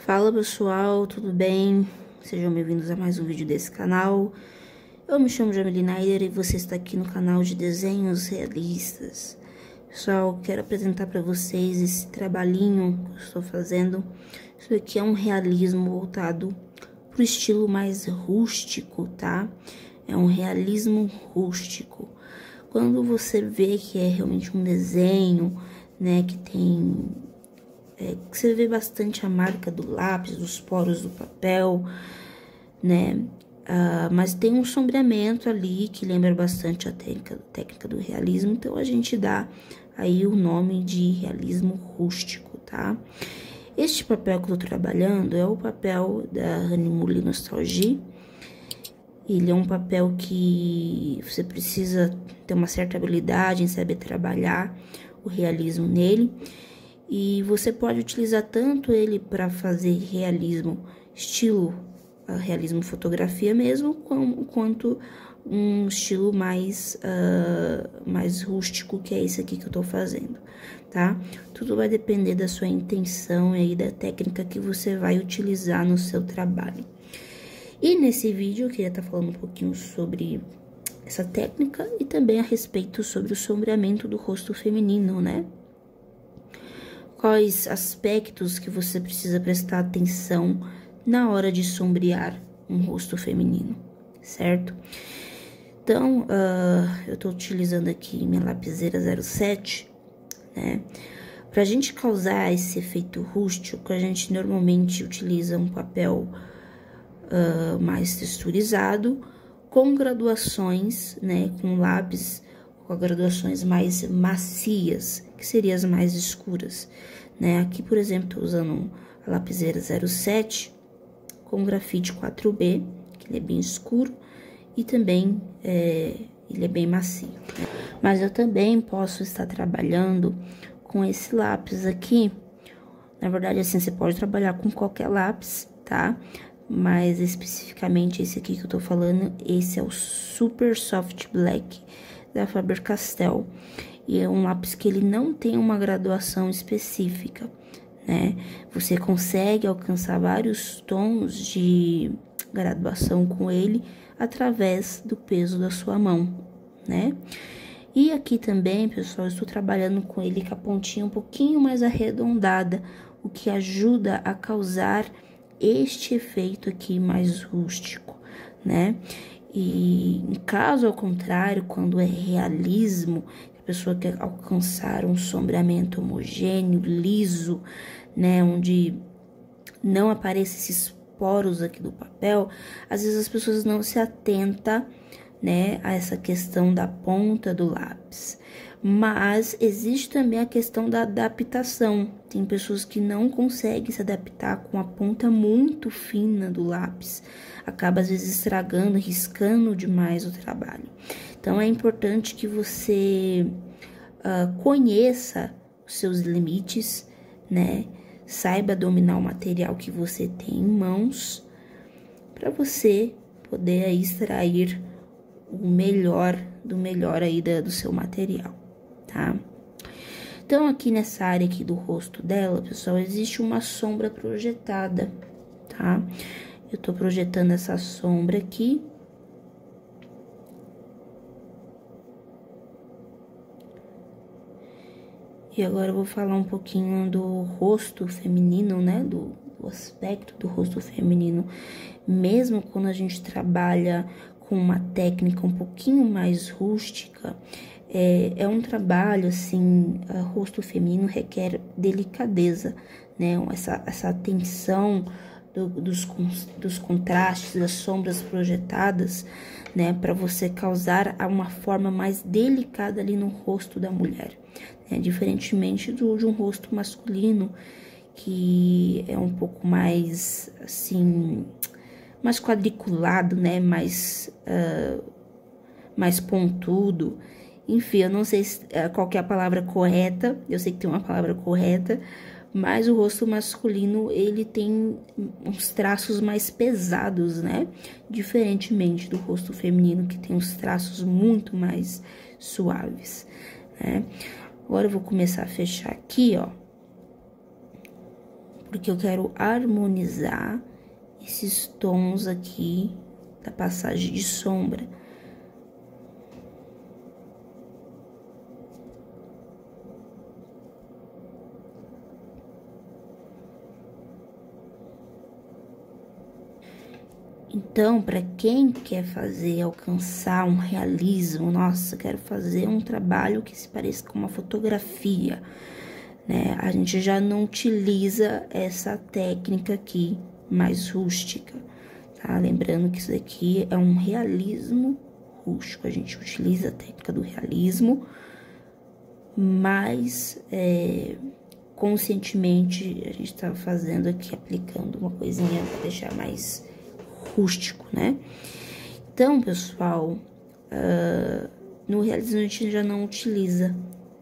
Fala pessoal, tudo bem? Sejam bem-vindos a mais um vídeo desse canal. Eu me chamo Jamily Naider e você está aqui no canal de desenhos realistas. Pessoal, quero apresentar para vocês esse trabalhinho que eu estou fazendo. Isso aqui é um realismo voltado para o estilo mais rústico, tá? É um realismo rústico. Quando você vê que é realmente um desenho, né, que tem... que você vê bastante a marca do lápis, dos poros do papel, né? Mas tem um sombreamento ali que lembra bastante a técnica do realismo, então a gente dá aí o nome de realismo rústico, tá? Este papel que eu tô trabalhando é o papel da Hahnemuhle Nostalgie. Ele é um papel que você precisa ter uma certa habilidade em saber trabalhar o realismo nele. E você pode utilizar tanto ele para fazer realismo, estilo realismo fotografia mesmo, quanto um estilo mais rústico, que é esse aqui que eu tô fazendo, tá? Tudo vai depender da sua intenção e da técnica que você vai utilizar no seu trabalho. E nesse vídeo eu queria estar falando um pouquinho sobre essa técnica e também a respeito sobre o sombreamento do rosto feminino, né? Quais aspectos que você precisa prestar atenção na hora de sombrear um rosto feminino, certo? Então, eu tô utilizando aqui minha lapiseira 07, né? Pra gente causar esse efeito rústico, a gente normalmente utiliza um papel mais texturizado, com graduações, né? Com lápis, com graduações mais macias, que seriam as mais escuras, né? Aqui, por exemplo, tô usando a lapiseira 07 com grafite 4B, que ele é bem escuro e também ele é bem macio, né? Mas eu também posso estar trabalhando com esse lápis aqui. Na verdade, assim, você pode trabalhar com qualquer lápis, tá? Mas especificamente esse aqui que eu tô falando, esse é o Super Soft Black da Faber-Castell. E é um lápis que ele não tem uma graduação específica, né? Você consegue alcançar vários tons de graduação com ele através do peso da sua mão, né? E aqui também, pessoal, eu estou trabalhando com ele com a pontinha um pouquinho mais arredondada, o que ajuda a causar este efeito aqui mais rústico, né? E em caso ao contrário, quando é realismo, a pessoa quer alcançar um sombreamento homogêneo, liso, né? Onde não aparecem esses poros aqui do papel, às vezes as pessoas não se atentam, né, a essa questão da ponta do lápis. Mas existe também a questão da adaptação. Tem pessoas que não conseguem se adaptar com a ponta muito fina do lápis. Acaba, às vezes, estragando, riscando demais o trabalho. Então, é importante que você conheça os seus limites, né? Saiba dominar o material que você tem em mãos, para você poder aí extrair o melhor do melhor aí do seu material, tá? Então, aqui nessa área aqui do rosto dela, pessoal, existe uma sombra projetada, tá? Eu tô projetando essa sombra aqui. E agora eu vou falar um pouquinho do rosto feminino, né? Do aspecto do rosto feminino. Mesmo quando a gente trabalha com uma técnica um pouquinho mais rústica, é um trabalho, assim, rosto feminino requer delicadeza, né? Essa atenção dos contrastes, das sombras projetadas, né? Para você causar uma forma mais delicada ali no rosto da mulher, né? Diferentemente de um rosto masculino, que é um pouco mais, assim, mais quadriculado, né? Mais pontudo. Enfim, eu não sei qual que é a palavra correta. Eu sei que tem uma palavra correta, mas o rosto masculino, ele tem uns traços mais pesados, né? Diferentemente do rosto feminino, que tem uns traços muito mais suaves, né? Agora eu vou começar a fechar aqui, ó, porque eu quero harmonizar esses tons aqui da passagem de sombra. Então, para quem quer alcançar um realismo, nossa, quero fazer um trabalho que se pareça com uma fotografia, né? A gente já não utiliza essa técnica aqui mais rústica, tá? Lembrando que isso daqui é um realismo rústico, a gente utiliza a técnica do realismo, mas conscientemente a gente tá fazendo aqui, aplicando uma coisinha para deixar mais rústico, né? Então, pessoal, no realismo a gente já não utiliza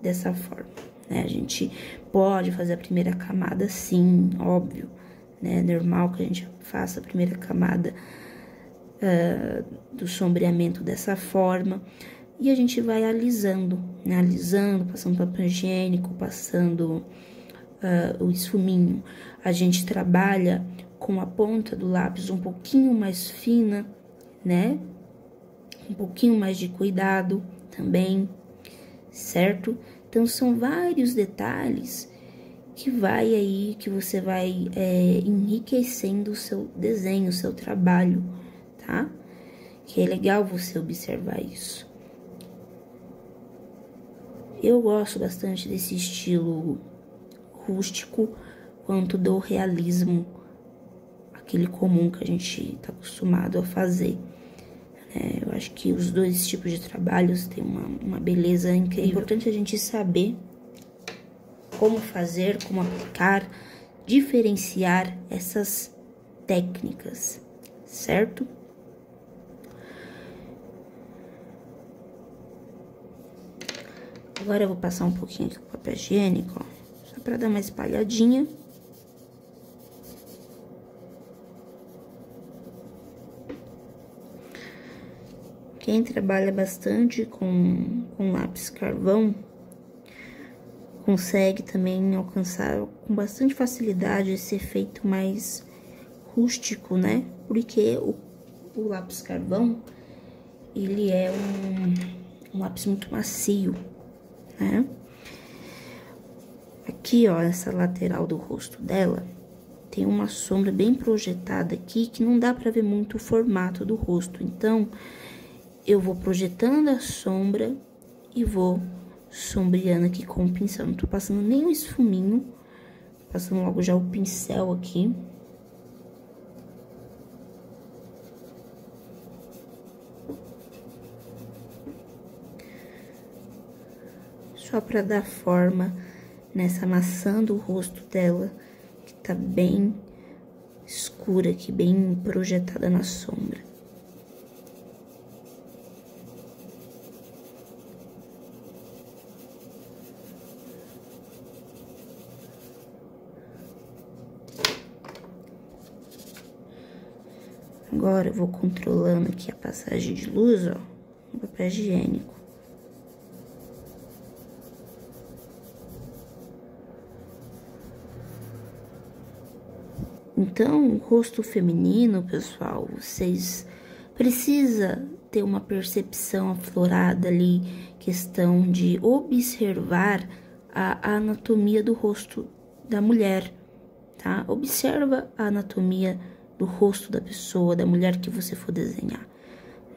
dessa forma, né? A gente pode fazer a primeira camada, sim, óbvio, né? É normal que a gente faça a primeira camada do sombreamento dessa forma, e a gente vai alisando, né? Alisando, passando papel higiênico, passando o esfuminho. A gente trabalha com a ponta do lápis um pouquinho mais fina, né? Um pouquinho mais de cuidado também, certo? Então, são vários detalhes que você vai enriquecendo o seu desenho, o seu trabalho, tá? Que é legal você observar isso. Eu gosto bastante desse estilo rústico, quanto do realismo, aquele comum que a gente tá acostumado a fazer. Eu acho que os dois tipos de trabalhos têm uma beleza incrível. É importante a gente saber como fazer, como aplicar, diferenciar essas técnicas, certo? Agora eu vou passar um pouquinho aqui com papel higiênico, ó, só pra dar uma espalhadinha. Quem trabalha bastante com lápis carvão consegue também alcançar com bastante facilidade esse efeito mais rústico, né? Porque o lápis carvão, ele é um lápis muito macio, né? Aqui, ó, essa lateral do rosto dela tem uma sombra bem projetada aqui que não dá pra ver muito o formato do rosto. Então, eu vou projetando a sombra e vou sombreando aqui com o pincel. Não tô passando nem o esfuminho, passando logo já o pincel aqui. Só pra dar forma nessa maçã do rosto dela, que tá bem escura aqui, bem projetada na sombra. Agora, eu vou controlando aqui a passagem de luz, ó, no papel higiênico. Então, o rosto feminino, pessoal, vocês precisam ter uma percepção aflorada ali, questão de observar a anatomia do rosto da mulher, tá? Observa a anatomia do rosto da pessoa, da mulher que você for desenhar,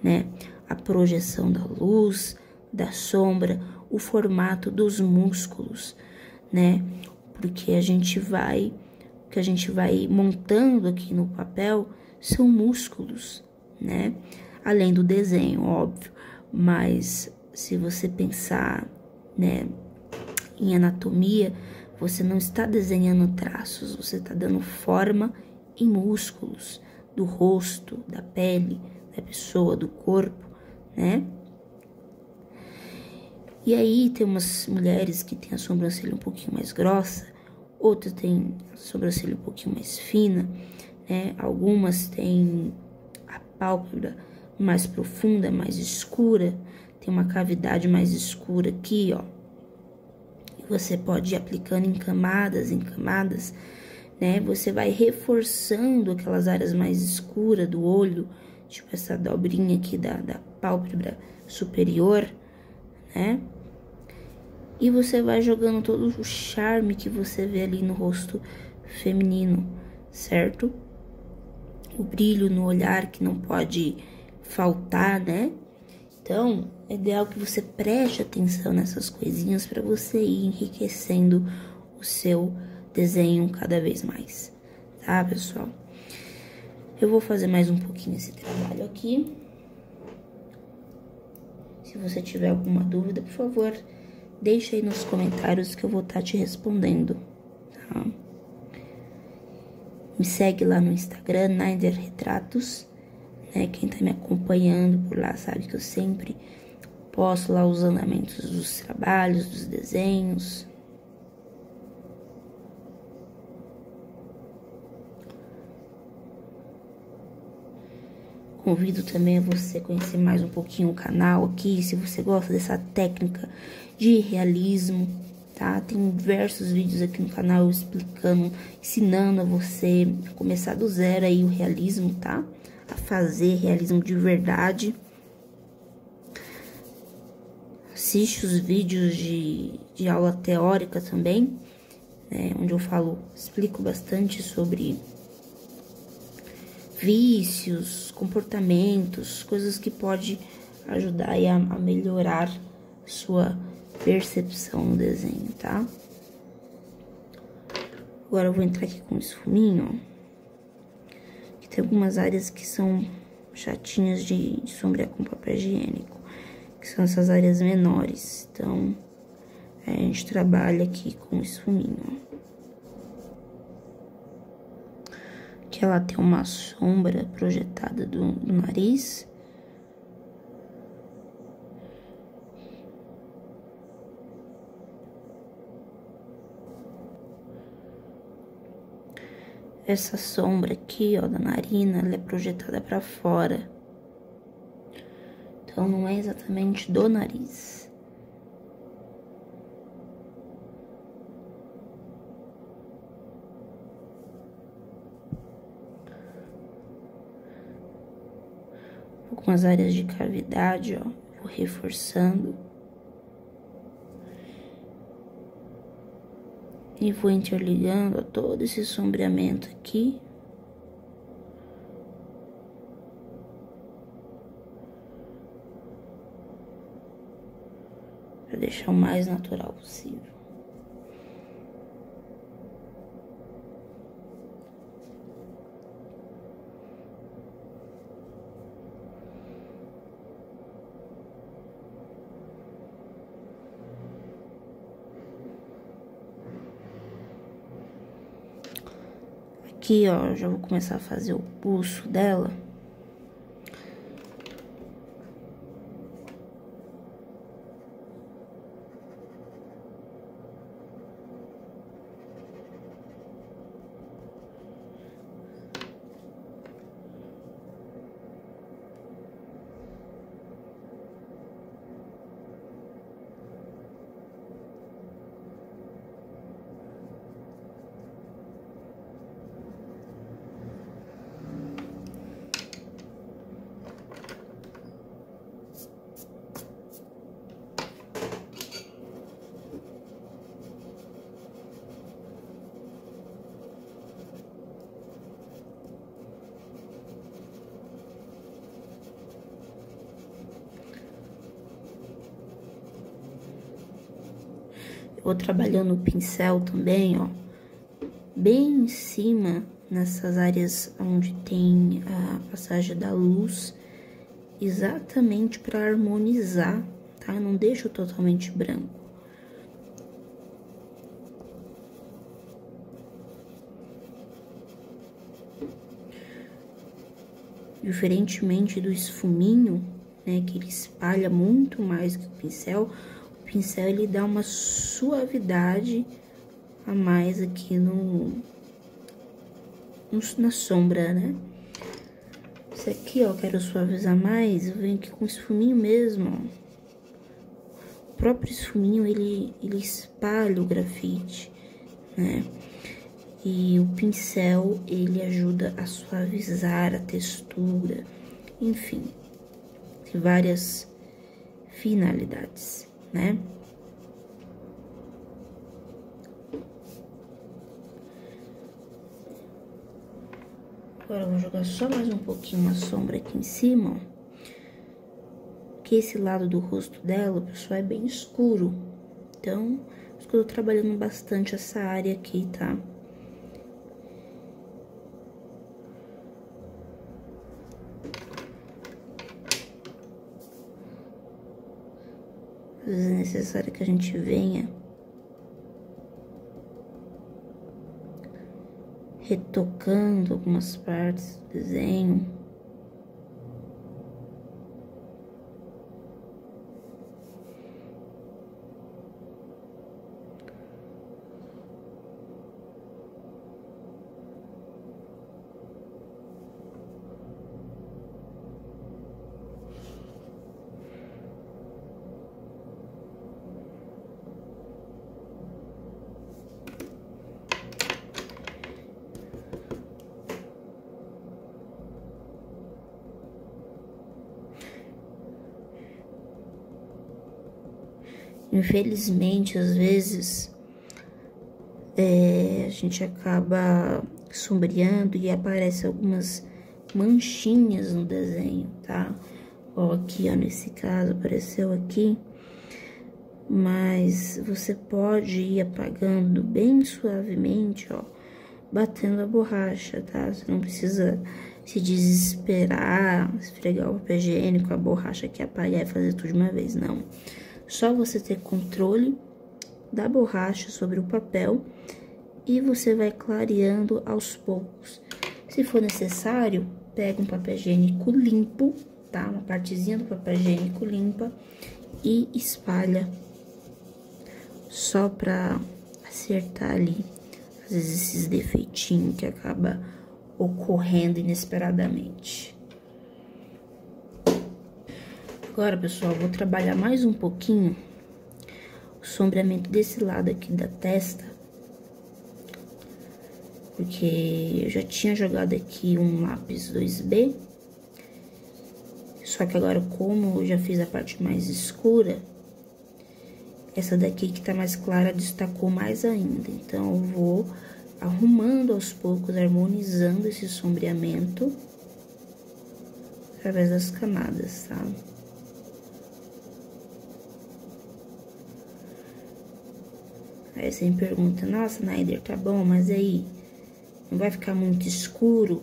né? A projeção da luz, da sombra, o formato dos músculos, né? Porque o que a gente vai montando aqui no papel são músculos, né? Além do desenho, óbvio, mas se você pensar, né, em anatomia, você não está desenhando traços, você está dando forma em músculos do rosto, da pele, da pessoa, do corpo, né? E aí tem umas mulheres que têm a sobrancelha um pouquinho mais grossa, outras têm a sobrancelha um pouquinho mais fina, né? Algumas têm a pálpebra mais profunda, mais escura, tem uma cavidade mais escura aqui, ó. E você pode ir aplicando em camadas, né? Você vai reforçando aquelas áreas mais escuras do olho, tipo essa dobrinha aqui da pálpebra superior, né? E você vai jogando todo o charme que você vê ali no rosto feminino, certo? O brilho no olhar que não pode faltar, né? Então, é ideal que você preste atenção nessas coisinhas para você ir enriquecendo o seu desenho cada vez mais, tá, pessoal? Eu vou fazer mais um pouquinho esse trabalho aqui. Se você tiver alguma dúvida, por favor, deixa aí nos comentários que eu vou estar te respondendo, tá? Me segue lá no Instagram, Naider Retratos, né? Quem tá me acompanhando por lá sabe que eu sempre posto lá os andamentos dos trabalhos, dos desenhos. Convido também a você conhecer mais um pouquinho o canal aqui, se você gosta dessa técnica de realismo, tá? Tem diversos vídeos aqui no canal explicando, ensinando a você a começar do zero aí o realismo, tá? A fazer realismo de verdade. Assiste os vídeos de aula teórica também, né? Onde eu explico bastante sobre vícios, comportamentos, coisas que pode ajudar aí a melhorar sua percepção no desenho, tá? Agora eu vou entrar aqui com o esfuminho, ó, que tem algumas áreas que são chatinhas de sombrear com papel higiênico, que são essas áreas menores. Então, a gente trabalha aqui com o esfuminho, ó. Que ela tem uma sombra projetada do nariz. Essa sombra aqui, ó, da narina, ela é projetada pra fora. Então, não é exatamente do nariz. Algumas áreas de cavidade, ó, vou reforçando. E vou interligando, ó, todo esse sombreamento aqui. Pra deixar o mais natural possível. Aqui, ó, já vou começar a fazer o pulso dela. Vou trabalhando o pincel também, ó, bem em cima, nessas áreas onde tem a passagem da luz, exatamente para harmonizar, tá? Não deixo totalmente branco. Diferentemente do esfuminho, né, que ele espalha muito mais que o pincel ele dá uma suavidade a mais aqui na sombra, né? Esse aqui, ó, quero suavizar mais, eu venho aqui com esfuminho mesmo, ó. O próprio esfuminho, ele espalha o grafite, né? E o pincel, ele ajuda a suavizar a textura, enfim, tem várias finalidades, né? Agora eu vou jogar só mais um pouquinho uma sombra aqui em cima, ó. Que esse lado do rosto dela, pessoal, é bem escuro. Então, por isso que eu tô trabalhando bastante essa área aqui, tá? Às vezes é necessário que a gente venha retocando algumas partes do desenho. Infelizmente, às vezes, a gente acaba sombreando e aparece algumas manchinhas no desenho, tá? Ó, aqui, ó, nesse caso, apareceu aqui. Mas você pode ir apagando bem suavemente, ó, batendo a borracha, tá? Você não precisa se desesperar, esfregar o papel higiênico, a borracha que apagar e fazer tudo de uma vez, não. Só você ter controle da borracha sobre o papel e você vai clareando aos poucos. Se for necessário, pega um papel higiênico limpo, tá? Uma partezinha do papel higiênico limpa e espalha só pra acertar ali, às vezes, esses defeitinhos que acaba ocorrendo inesperadamente. Agora, pessoal, vou trabalhar mais um pouquinho o sombreamento desse lado aqui da testa, porque eu já tinha jogado aqui um lápis 2B, só que agora, como eu já fiz a parte mais escura, essa daqui que tá mais clara destacou mais ainda. Então, eu vou arrumando aos poucos, harmonizando esse sombreamento através das camadas, tá? Aí você me pergunta, nossa, Naider, tá bom, mas aí não vai ficar muito escuro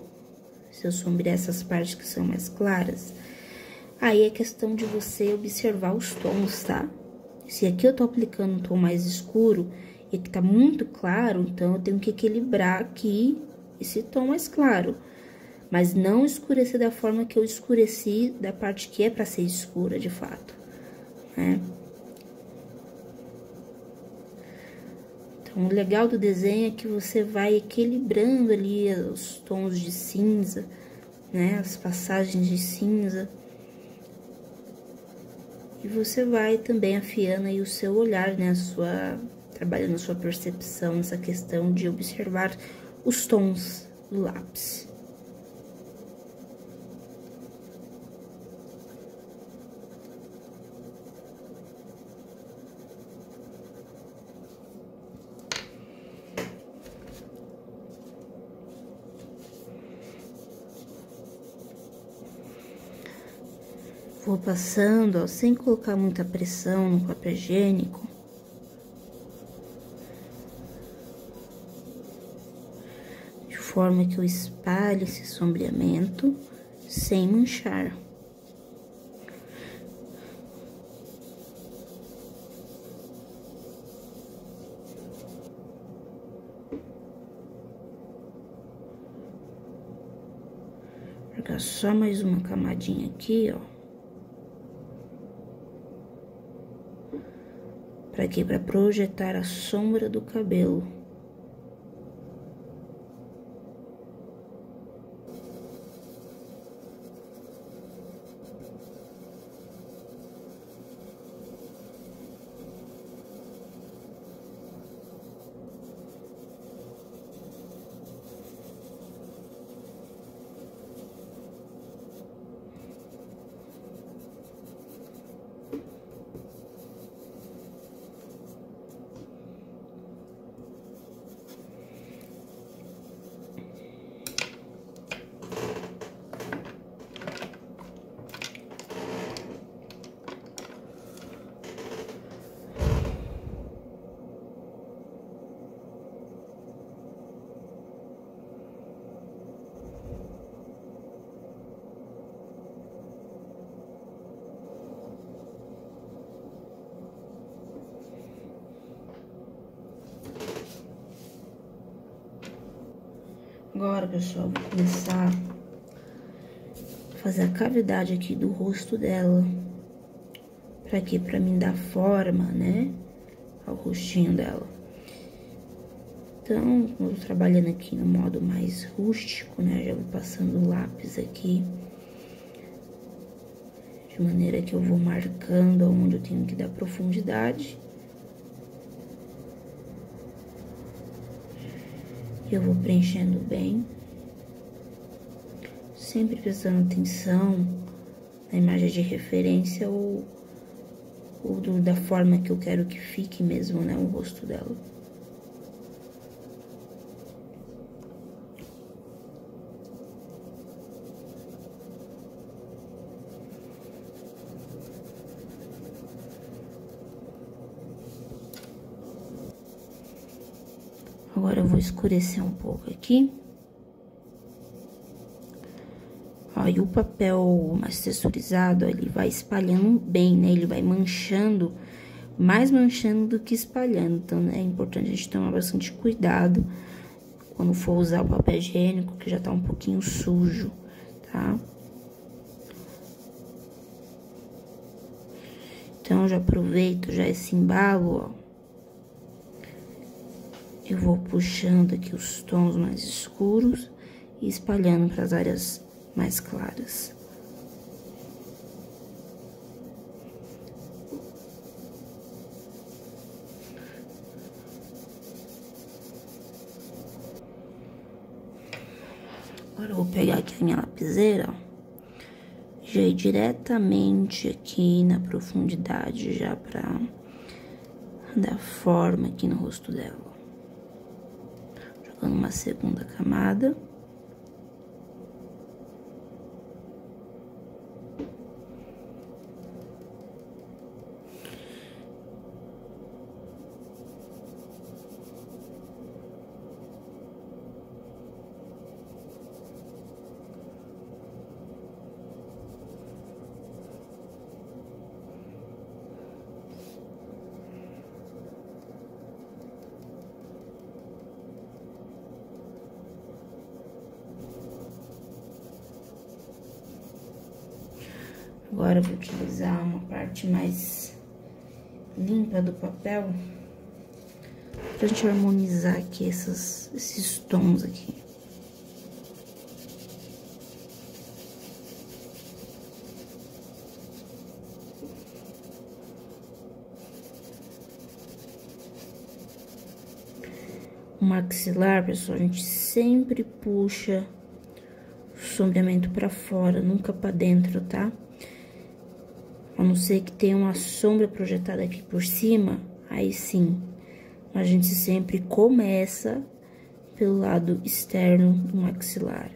se eu sombrear essas partes que são mais claras? Aí é questão de você observar os tons, tá? Se aqui eu tô aplicando um tom mais escuro e aqui tá muito claro, então eu tenho que equilibrar aqui esse tom mais claro. Mas não escurecer da forma que eu escureci da parte que é pra ser escura, de fato, né? Então, o legal do desenho é que você vai equilibrando ali os tons de cinza, né? As passagens de cinza. E você vai também afiando aí o seu olhar, né? Trabalhando a sua percepção, essa questão de observar os tons do lápis. Vou passando, ó, sem colocar muita pressão no papel higiênico. De forma que eu espalhe esse sombreamento sem manchar. Vou jogar só mais uma camadinha aqui, ó. Pra quê? Pra projetar a sombra do cabelo. Agora, pessoal, vou começar a fazer a cavidade aqui do rosto dela. Pra quê? Pra mim dar forma, né, ao rostinho dela. Então, eu tô trabalhando aqui no modo mais rústico, né, já vou passando o lápis aqui. De maneira que eu vou marcando onde eu tenho que dar profundidade. E eu vou preenchendo bem. Sempre prestando atenção na imagem de referência ou da forma que eu quero que fique mesmo, né, o rosto dela. Agora eu vou escurecer um pouco aqui. Ó, e o papel mais texturizado, ele vai espalhando bem, né? Ele vai manchando, mais manchando do que espalhando. Então, é importante a gente tomar bastante cuidado quando for usar o papel higiênico, que já tá um pouquinho sujo, tá? Então, já aproveito já esse embalo, ó. Eu vou puxando aqui os tons mais escuros e espalhando para as áreas mais claras. Agora eu vou pegar aqui a minha lapiseira, ó, já ir diretamente aqui na profundidade, já pra dar forma aqui no rosto dela. Jogando uma segunda camada. Agora eu vou utilizar uma parte mais limpa do papel pra gente harmonizar aqui esses tons aqui. O maxilar, pessoal, a gente sempre puxa o sombreamento pra fora, nunca pra dentro, tá? A não ser que tenha uma sombra projetada aqui por cima, aí sim. A gente sempre começa pelo lado externo do maxilar.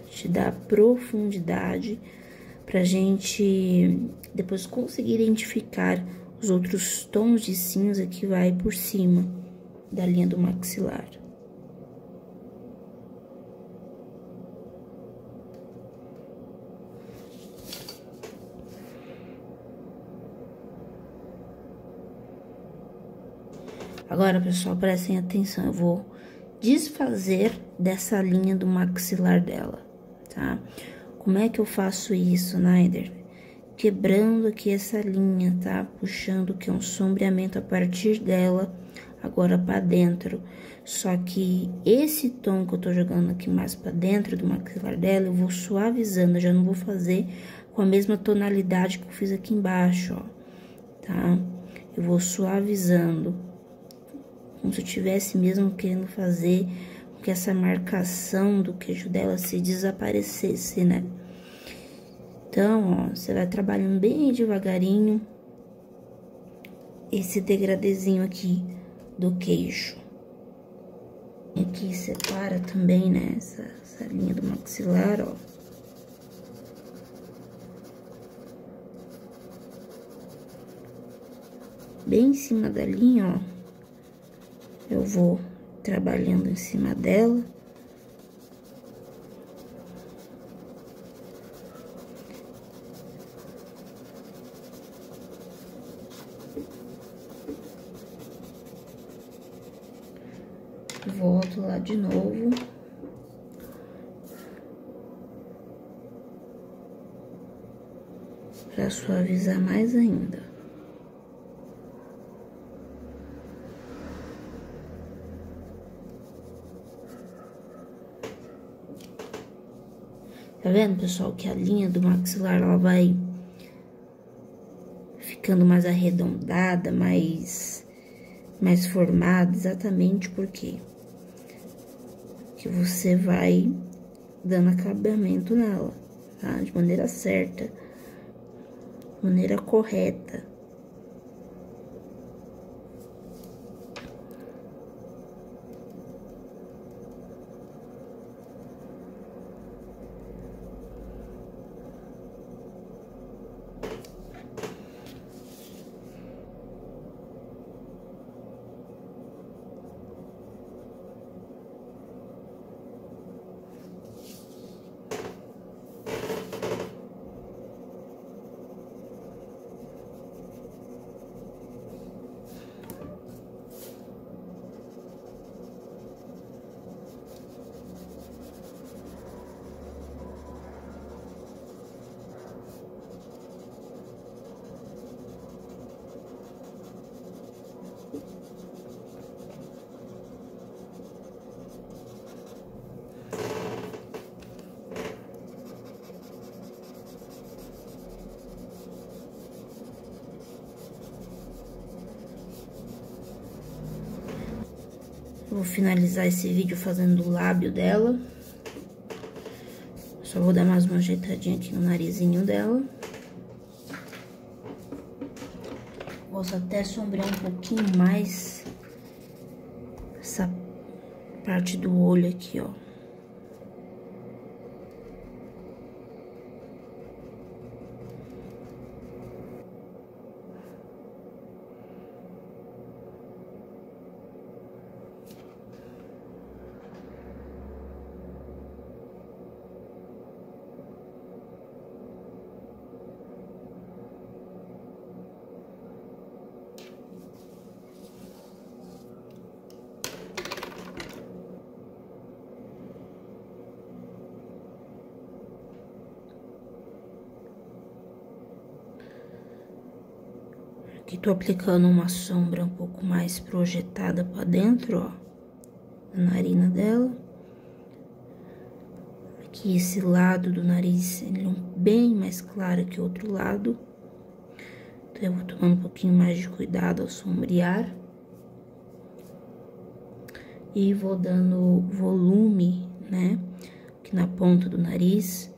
Te dá profundidade pra gente depois conseguir identificar os outros tons de cinza que vai por cima da linha do maxilar. Agora, pessoal, prestem atenção, eu vou desfazer dessa linha do maxilar dela, tá? Como é que eu faço isso, Naider? Quebrando aqui essa linha, tá? Puxando aqui um sombreamento a partir dela, agora pra dentro. Só que esse tom que eu tô jogando aqui mais pra dentro do maxilar dela, eu vou suavizando, eu já não vou fazer com a mesma tonalidade que eu fiz aqui embaixo, ó, tá? Eu vou suavizando, como se eu tivesse mesmo querendo fazer com que essa marcação do queijo dela se desaparecesse, né? Então, ó, você vai trabalhando bem devagarinho esse degradezinho aqui do queijo. Aqui separa também, né, essa linha do maxilar, ó. Bem em cima da linha, ó. Eu vou trabalhando em cima dela. Volto lá lado de novo. Pra suavizar mais ainda. Tá vendo, pessoal, que a linha do maxilar, ela vai ficando mais arredondada, mais formada, exatamente porque que você vai dando acabamento nela, tá? De maneira certa, de maneira correta. Vou finalizar esse vídeo fazendo o lábio dela. Só vou dar mais uma ajeitadinha aqui no narizinho dela. Posso até sombrear um pouquinho mais essa parte do olho aqui, ó. Aqui tô aplicando uma sombra um pouco mais projetada pra dentro, ó, na narina dela. Aqui esse lado do nariz, ele é bem mais claro que o outro lado. Então, eu vou tomando um pouquinho mais de cuidado ao sombrear. E vou dando volume, né, aqui na ponta do nariz.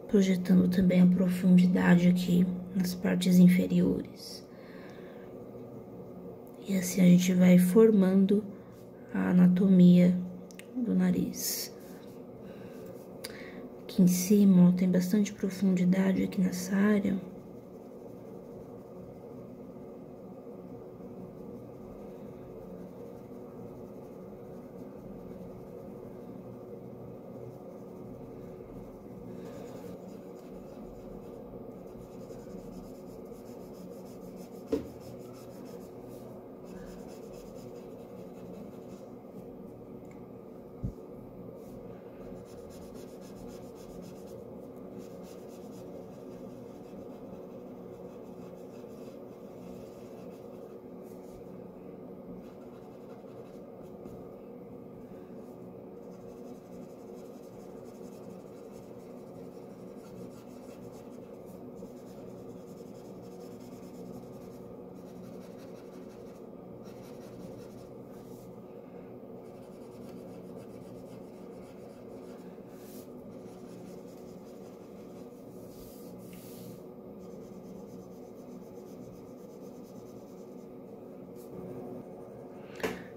Projetando também a profundidade aqui nas partes inferiores. E assim a gente vai formando a anatomia do nariz. Aqui em cima, ó, tem bastante profundidade aqui nessa área.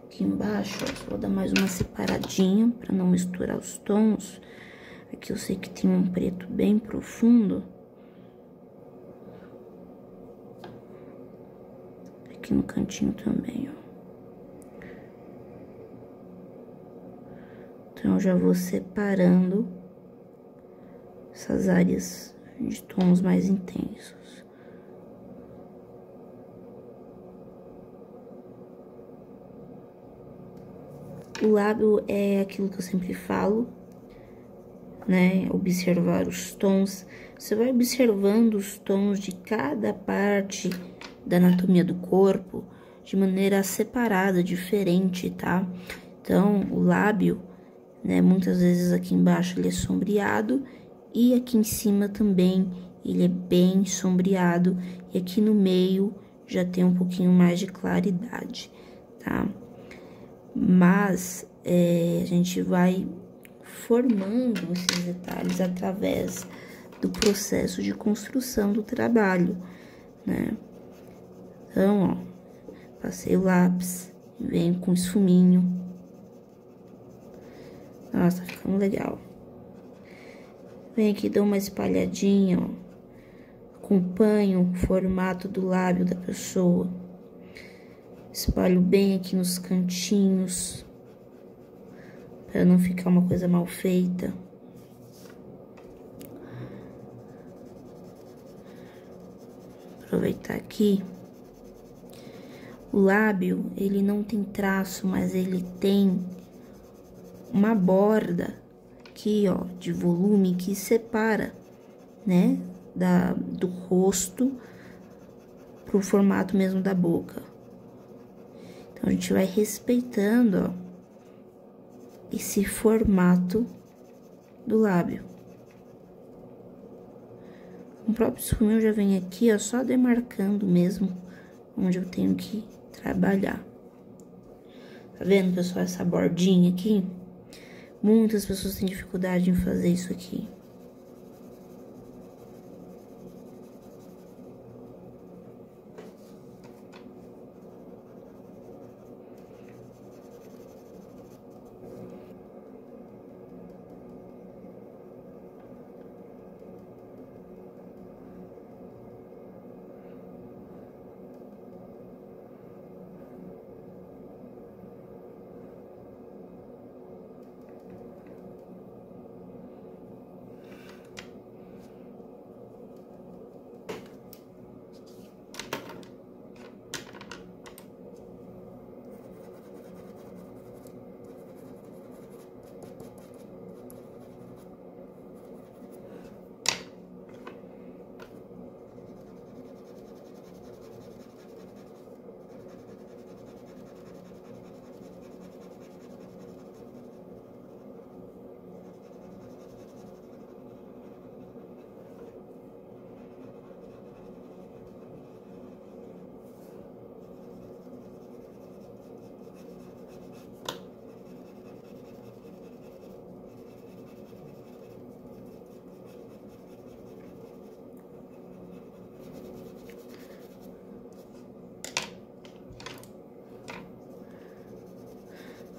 Aqui embaixo, ó, vou dar mais uma separadinha pra não misturar os tons. Aqui eu sei que tem um preto bem profundo. Aqui no cantinho também, ó. Então, eu já vou separando essas áreas de tons mais intensos. O lábio é aquilo que eu sempre falo, né? Observar os tons. Você vai observando os tons de cada parte da anatomia do corpo de maneira separada, diferente, tá? Então, o lábio, né? Muitas vezes aqui embaixo ele é sombreado e aqui em cima também ele é bem sombreado e aqui no meio já tem um pouquinho mais de claridade, tá? Mas a gente vai formando esses detalhes através do processo de construção do trabalho, né? Então, ó, passei o lápis, venho com esfuminho. Nossa, tá ficando legal. Vem aqui, dou uma espalhadinha, ó. Acompanho o formato do lábio da pessoa. Espalho bem aqui nos cantinhos, para não ficar uma coisa mal feita. Aproveitar aqui. O lábio, ele não tem traço, mas ele tem uma borda aqui, ó, de volume que separa, né, do rosto pro formato mesmo da boca. Então, a gente vai respeitando, ó, esse formato do lábio. O próprio esfuminho já vem aqui, ó, só demarcando mesmo onde eu tenho que trabalhar. Tá vendo, pessoal, essa bordinha aqui? Muitas pessoas têm dificuldade em fazer isso aqui.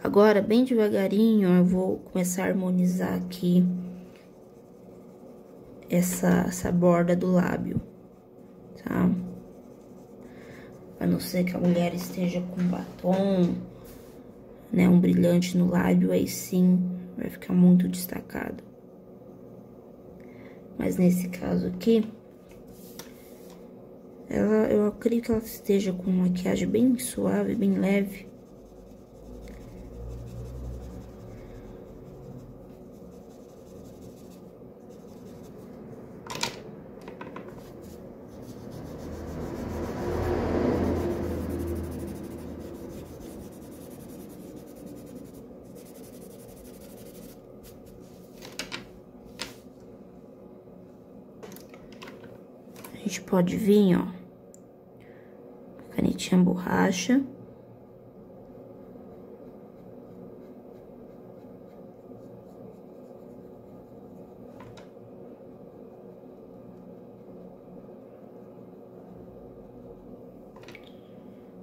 Agora, bem devagarinho, eu vou começar a harmonizar aqui essa borda do lábio, tá? A não ser que a mulher esteja com batom, né, um brilhante no lábio, aí sim vai ficar muito destacado. Mas nesse caso aqui, eu creio que ela esteja com maquiagem bem suave, bem leve. A gente pode vir, ó, canetinha borracha.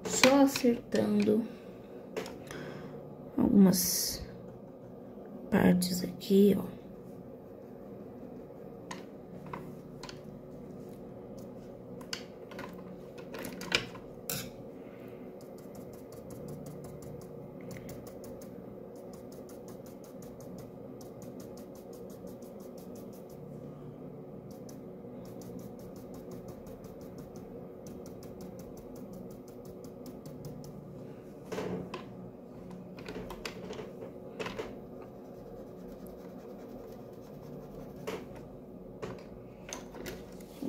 Só acertando algumas partes aqui, ó.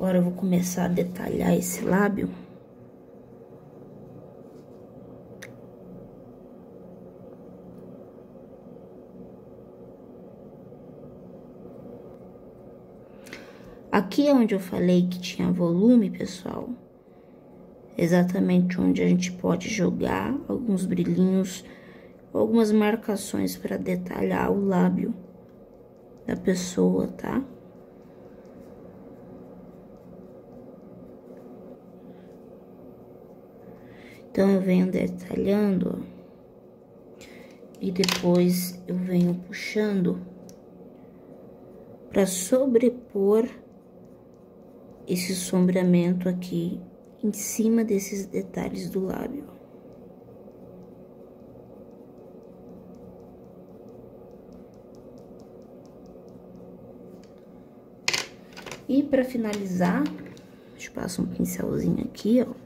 Agora eu vou começar a detalhar esse lábio. Aqui é onde eu falei que tinha volume, pessoal. Exatamente onde a gente pode jogar alguns brilhinhos, algumas marcações para detalhar o lábio da pessoa, tá? Então, eu venho detalhando, ó, e depois eu venho puxando para sobrepor esse sombreamento aqui em cima desses detalhes do lábio. E para finalizar, deixa eu passar um pincelzinho aqui, ó,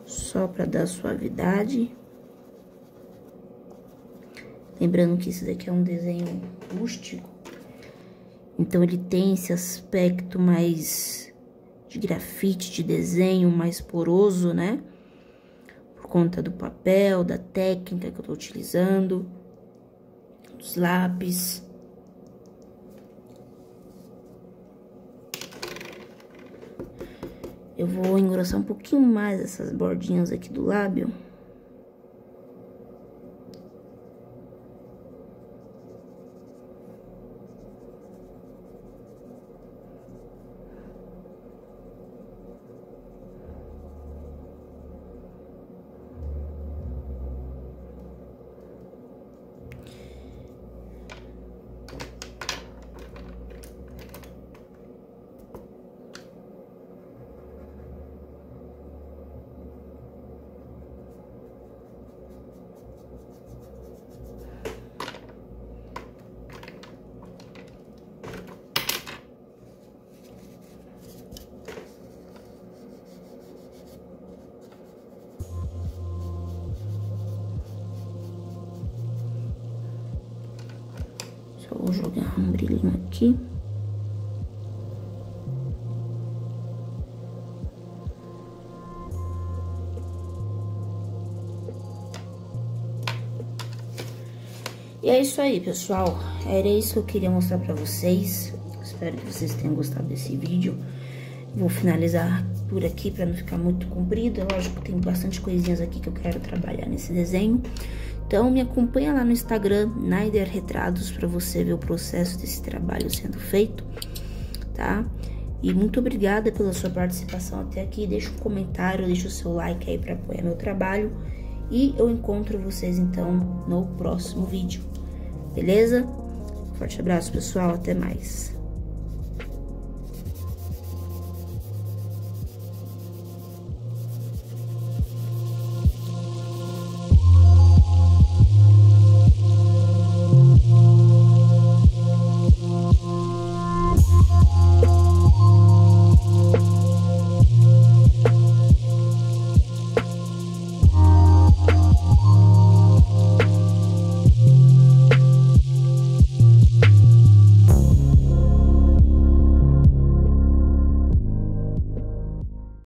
só para dar suavidade. Lembrando que esse daqui é um desenho rústico, então ele tem esse aspecto mais de grafite, de desenho mais poroso, né? Por conta do papel, da técnica que eu tô utilizando, dos lápis. Eu vou engrossar um pouquinho mais essas bordinhas aqui do lábio. Só vou jogar um brilhinho aqui. E é isso aí, pessoal. Era isso que eu queria mostrar pra vocês. Espero que vocês tenham gostado desse vídeo. Vou finalizar por aqui pra não ficar muito comprido. É lógico que tem bastante coisinhas aqui que eu quero trabalhar nesse desenho. Então, me acompanha lá no Instagram, Naider Retratos, pra você ver o processo desse trabalho sendo feito, tá? E muito obrigada pela sua participação até aqui. Deixa um comentário, deixa o seu like aí pra apoiar meu trabalho. E eu encontro vocês, então, no próximo vídeo. Beleza? Forte abraço, pessoal. Até mais.